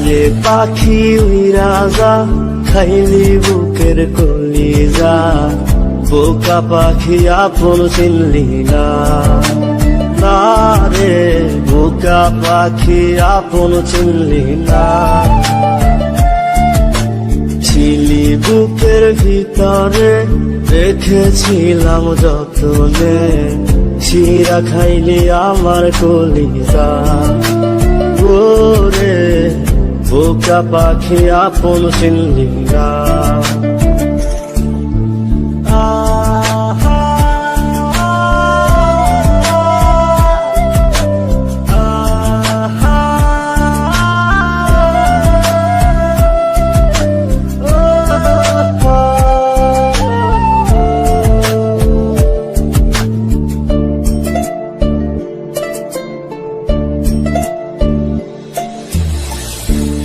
যারে পাখি উইরা যা খাইলি বুকের কলিজা, বোকা পাখি আপন চিনলি না, না রে বোকা পাখি আপন চিনলি না। ছিলি বুকের ভিতরে রেখেছিলাম যতনে, চিরা খাইলি আমার কলিজা, ওরে বোকা পাখি আপন চিনলি না।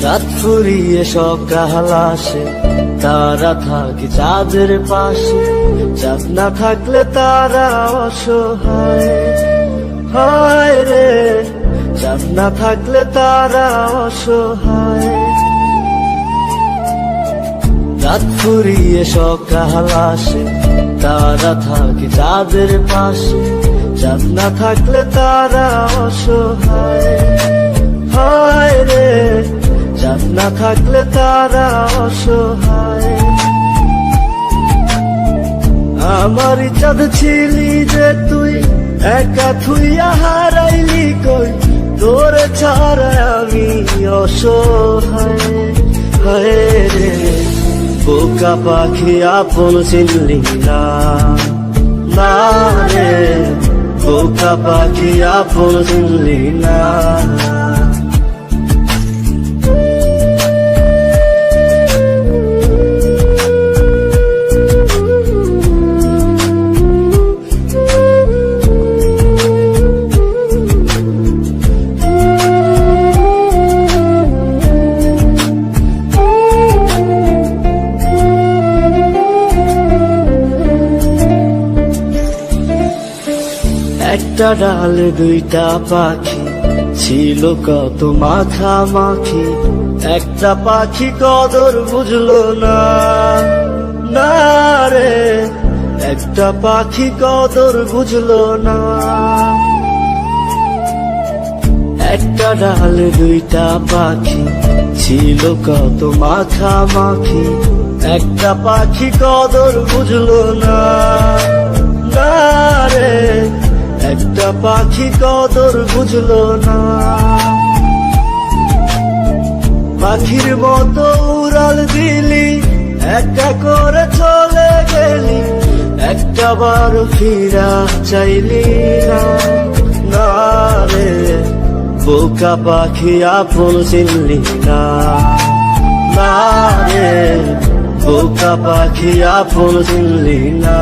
রাত ফুরিয়ে সকাল আসে, তারা থাকে চাঁদের পাশে, চাঁদ না থাকলে তারা অসহায়, হায় রে চাঁদ না থাকলে তারা অসহায়। রাত ফুরিয়ে সকাল আসে, তারা থাকে চাঁদের পাশে, চাঁদ না থাকলে তারা অসহায়, হায় রে চাঁদ না থাকলে তারা অসহায়। আমারই চাঁদ ছিলি যে তুই, একা থুইয়া হারাইলি কই, তোরে ছাড়া আমি অসহায়, হায় রে বোকা পাখি আপন চিনলি না, না রে বোকা পাখি আপন চিনলি না। একটা ডালে দুইটা পাখি ছিল কত মাখামাখি, একটা পাখি কদর বুঝলো না, না রে একটা পাখি কদর বুঝলো না। একটা ডালে দুইটা পাখি ছিল কত মাখামাখি, একটা পাখি কদর বুঝলো না, না রে একটা পাখি কদর বুঝলো না। পাখির মতো উড়াল দিলি, একা করে চলে গেলি, একটা বার ফিরা চাইলি না, না রে বোকা পাখি আপন চিনলি না, না রে বোকা পাখি আপন চিনলি না।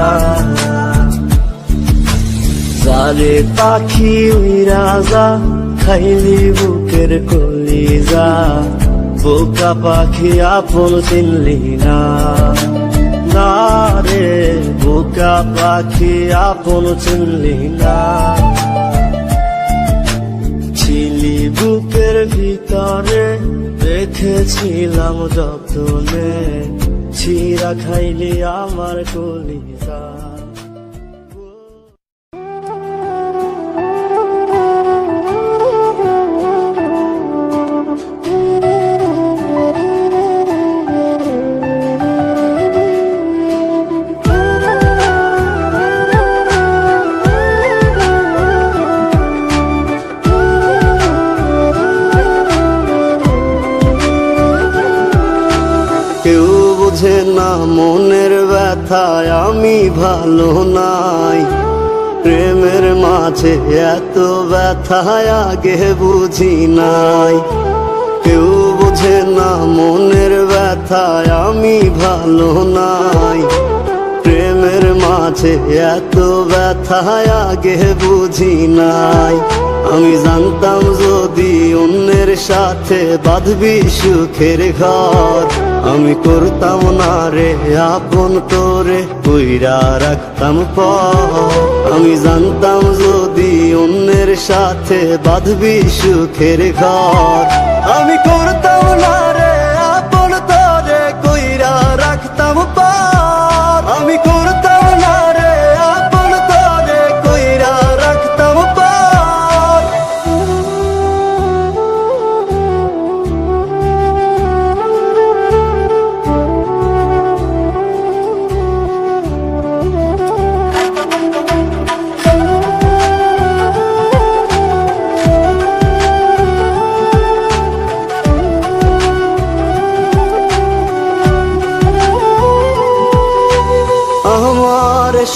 যারে পাখি উইরা যা খাইলি বুকের কলিজা, বোকা পাখি আপন চিনলি না, না রে বোকা পাখি আপন চিনলি না। ছিলি বুকের ভিতরে রেখেছিলাম যতনে, চিরা খাইলি আমার কলিজা। কেউ বোঝে না মনের ব্যথায় আমি ভালো নাই, প্রেমের মাঝে এত ব্যথায় আগে বুঝি নাই। কেউ বোঝে না মনের ব্যথায় আমি ভালো নাই, প্রেমের মাঝে এত ব্যথায় আগে বুঝি নাই। আমি জানতাম যদি অন্যের সাথে বাঁধবি সুখের ঘর, আমি করতাম না রে আপন তোরে কইরা রাখতাম পর। আমি জানতাম যদি অন্যের সাথে বাঁধবি সুখের ঘর, আমি করতাম না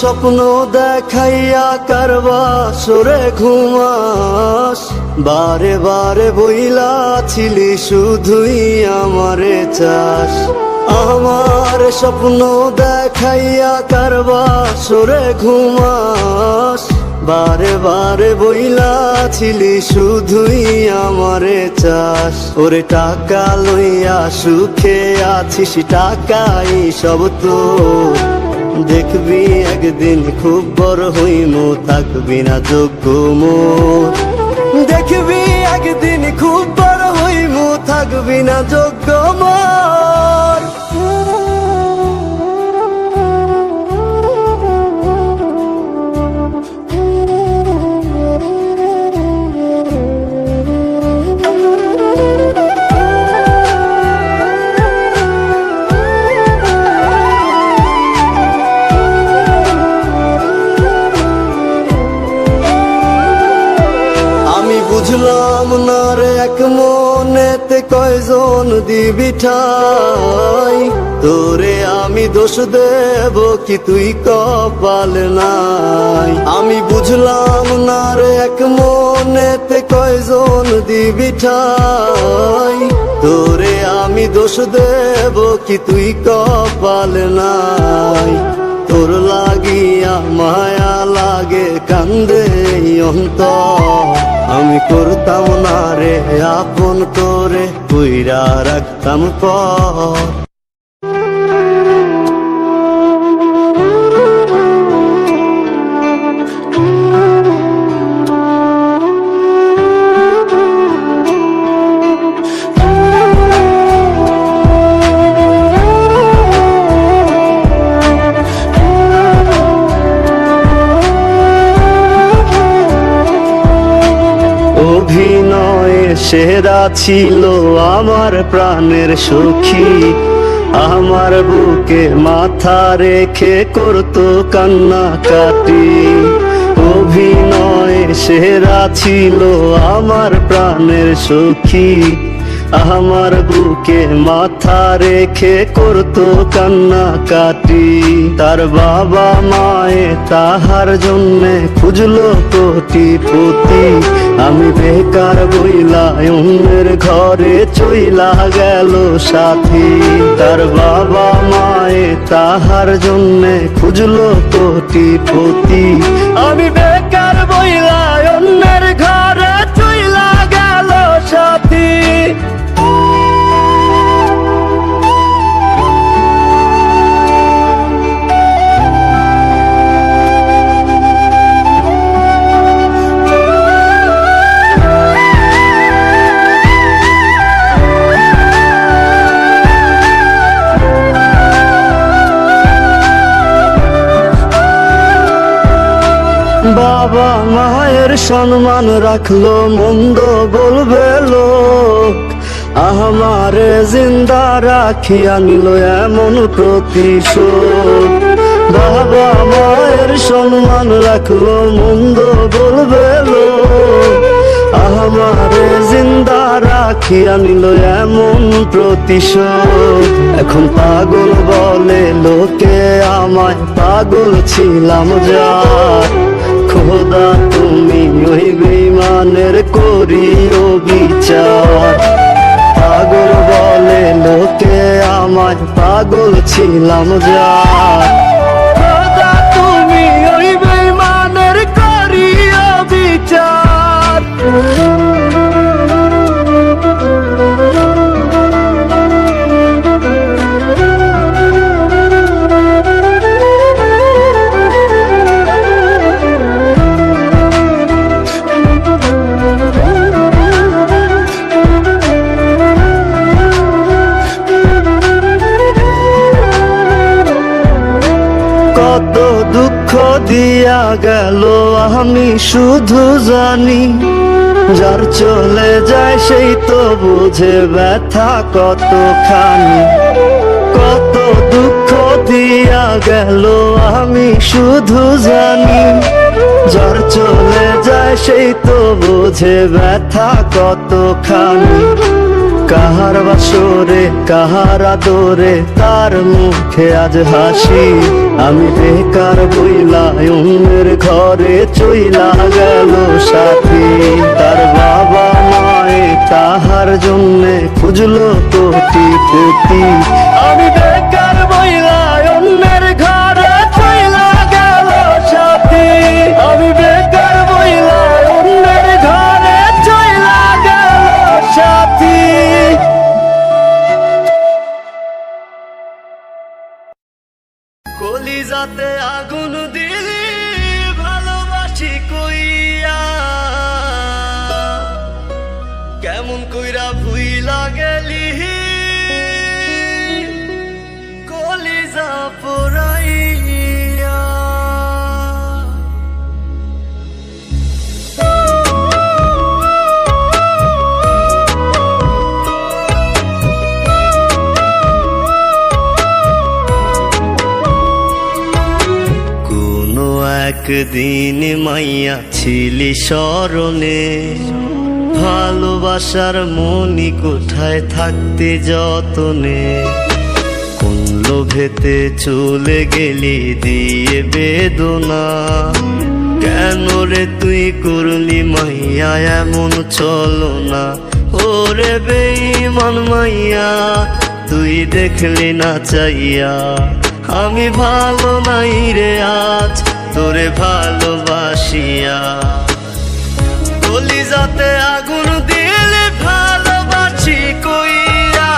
স্বপ্ন দেখাইয়া কারবা সরে ঘুমাস, বারে বারে বইলাছিলি শুধুই আমারে চাস। আমার স্বপ্ন দেখাইয়া কারবা সরে ঘুমাস, বারে বারে বইলাছিলি শুধুই আমারে চাস। ওরে টাকা লইয়া সুখে আছিস, টাকাই সব তো দেখবি একদিন খুব বড় হইমু, থাকবি না যোগ্য মোর। দেখবি একদিন খুব বড় হইমু, থাকবি না যোগ্য মোর। বুঝলাম না রে এক মনেতে কয়জন দিবি ঠাই, তোরে আমি দোষ দেব কি তুই কপাল নাই। আমি বুঝলাম না রে এক মনেতে কয়জন দিবি ঠাই, তোরে আমি দোষ দেব কি তুই কপাল নাই। তোর লাগিয়া মায়া লাগে কান্দে অন্তর, আমি করতাম না রে আপন করে কইরা রাখতাম পর। অভিনয়ে সেরা ছিল আমার প্রাণের সখী, আমার বুকে মাথা রেখে করতো কান্নাকাটি। অভিনয়ে সেরা ছিল আমার প্রাণের সখী, আমার বুকে মাথা রেখে করতো কান্নাকাটি। তার বাবা মায়ে তাহার জন্যে খুঁজলো কোটিপতি, আমি বেকার বইলা অন্যের ঘরে চইলা গেল সাথী। তার বাবা মায়ে তাহার জন্যে খুঁজলো কোটিপতি, আমি বেকার বইলা অন্যের ঘরে চইলা গেল সাথী। বাবা মায়ের সম্মান রাখলো মন্দ বলবে লোক, আমারে জিন্দা রাখিয়া নিল এমন প্রতিশোধ। বাবা মায়ের সম্মান রাখলো মন্দ বলবে লোক, আমারে জিন্দা রাখিয়া নিল এমন প্রতিশোধ। এখন পাগল বলে লোকে আমায়, পাগল ছিলাম যার। খোদা তুমি ওই বেঈমানের করিও বিচার। পাগল বলে লোকে আমায়, পাগল ছিলাম যার। খোদা তুমি ওই বেঈমানের করিও বিচার। কত দুঃখ দিয়া গেল আমি শুধু জানি, যার চলে যায় সেই তো বুঝে ব্যথা কতখানি। কত দুঃখ দিয়া গেল আমি শুধু জানি, যার চলে যায় সেই তো বুঝে ব্যথা কতখানি। কাহার বাসরে কাহার আদরে তার মুখে আজ হাসি। আমি বেকার বইলা অন্যের ঘরে চইলা গেল সাথী। তার বাবা মায়ে তাহার জন্যে খুঁজলো কোটি কোটি। আমি বেকার বইলা অন্যের ঘরে চইলা গেল সাথী। আমি বেকার বইলা অন্যের ঘরে চইলা গেল সাথী। কলিজাতে আগুন দিলি ভালোবাসি কইয়া, কেমন কইরা ভুইলা গেলি কলিজা পোড়াইয়া। কোনো একদিন মাইয়া ছিলি স্মরণে, ভালোবাসার মনি কোঠায় থাকতে যতনে। কোন লোভেতে চলে গেলি দিয়ে বেদনা, কেন রে তুই করলি মাইয়া এমন চলো না। ওরে বেঈমান মাইয়া তুই দেখলি না চাইয়া, আমি ভালো নাই রে আজ তোরে ভালোবাসিয়া। কলিজাতে আগুন দিলে ভালোবাসি কইরা,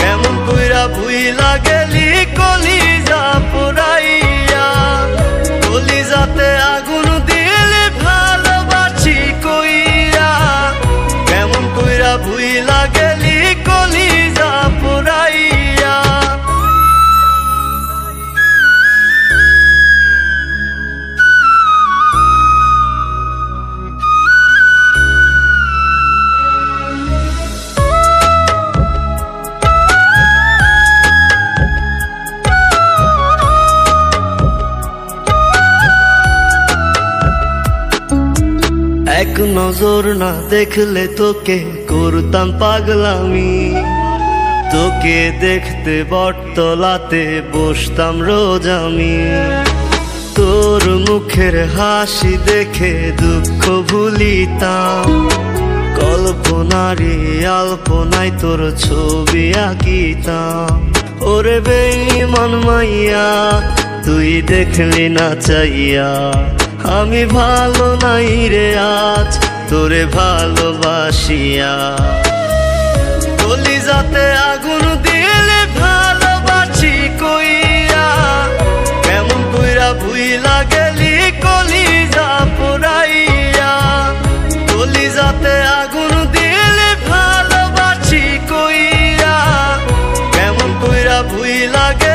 কেমন কইরা ভুইলা গেলি কলিজা পোড়াইয়া। কলিজাতে আগুন দিলে ভালোবাসি কইরা, কেমন কইরা ভুইলা গেলি কলিজা পোড়াইয়া। এক নজর না দেখলে তোকে করতাম পাগলামি, তোকে দেখতে বটতলাতে বসতাম রোজ আমি। তোর মুখের হাসি দেখে দুঃখ ভুলিতাম, কল্পনারি আলপনায় তোর ছবি আঁকিতাম। ওরে বেঈমান মাইয়া তুই দেখলি না চাইয়া, আমি ভালো নাই রে আজ তোরে ভালোবাসিয়া। কলিজাতে আগুন দিলে ভালোবাসি কইরা, কেমন কইরা ভুইলা গেলি কলিজা পোড়াইয়া। কলিজাতে আগুন দিলে ভালোবাসি কইরা, কেমন কইরা ভুইলা গেলি